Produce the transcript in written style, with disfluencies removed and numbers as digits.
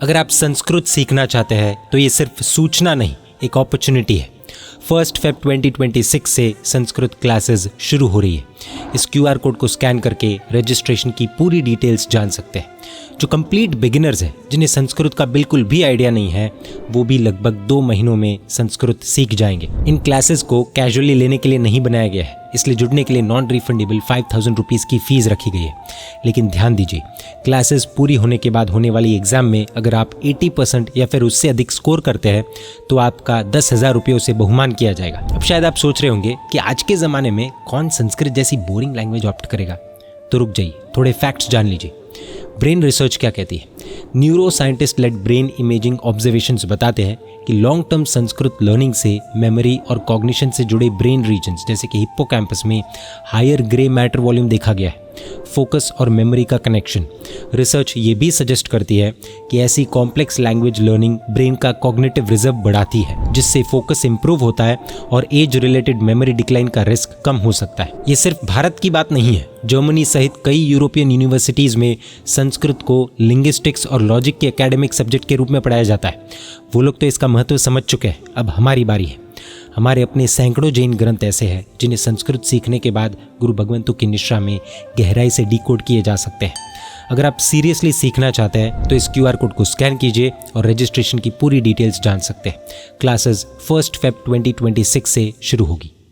अगर आप संस्कृत सीखना चाहते हैं तो ये सिर्फ सूचना नहीं, एक अपॉर्चुनिटी है। 1 February 2026 से संस्कृत क्लासेस शुरू हो रही है। इस QR कोड को स्कैन करके रजिस्ट्रेशन की पूरी डिटेल्स जान सकते हैं। जो कंप्लीट बिगिनर्स हैं, जिन्हें संस्कृत का बिल्कुल भी आइडिया नहीं है, वो भी लगभग 2 महीनों में संस्कृत सीख जाएंगे। इन क्लासेस को कैजुअली लेने के लिए नहीं बनाया गया है, इसलिए जुड़ने के लिए नॉन रिफंडेबल 5000 रुपीज़ की फ़ीस रखी गई है। लेकिन ध्यान दीजिए, क्लासेस पूरी होने के बाद होने वाली एग्ज़ाम में अगर आप 80% या फिर उससे अधिक स्कोर करते हैं तो आपका 10,000 रुपये से बहुमान किया जाएगा। अब शायद आप सोच रहे होंगे कि आज के ज़माने में कौन संस्कृत जैसी बोरिंग लैंग्वेज ऑप्ट करेगा, तो रुक जाइए, थोड़े फैक्ट्स जान लीजिए। ब्रेन रिसर्च क्या कहती है? Neuroscientist led brain imaging observations बताते हैं कि लॉन्ग टर्म संस्कृत लर्निंग से मेमोरी और कॉग्निशन से जुड़े ब्रेन रीजन्स जैसे कि हिप्पोकैम्पस में हायर ग्रे मैटर वॉल्यूम देखा गया है। फोकस और मेमोरी का कनेक्शन। रिसर्च ये भी सजेस्ट करती है कि ऐसी कॉम्प्लेक्स लैंग्वेज लर्निंग ब्रेन का कॉग्निटिव रिजर्व बढ़ाती है, जिससे फोकस इंप्रूव होता है और एज रिलेटेड मेमोरी डिक्लाइन का रिस्क कम हो सकता है। ये सिर्फ भारत की बात नहीं है, जर्मनी सहित कई यूरोपियन यूनिवर्सिटीज़ में संस्कृत को लिंग्विस्टिक्स और लॉजिक के एकेडमिक सब्जेक्ट के रूप में पढ़ाया जाता है। वो लोग तो इसका महत्व समझ चुके हैं, अब हमारी बारी है। हमारे अपने सैकड़ों जैन ग्रंथ ऐसे हैं जिन्हें संस्कृत सीखने के बाद गुरु भगवंतु की निष्ठा में गहराई से डिकोड किए जा सकते हैं। अगर आप सीरियसली सीखना चाहते हैं तो इस QR कोड को स्कैन कीजिए और रजिस्ट्रेशन की पूरी डिटेल्स जान सकते हैं। क्लासेस 1 February 2026 से शुरू होगी।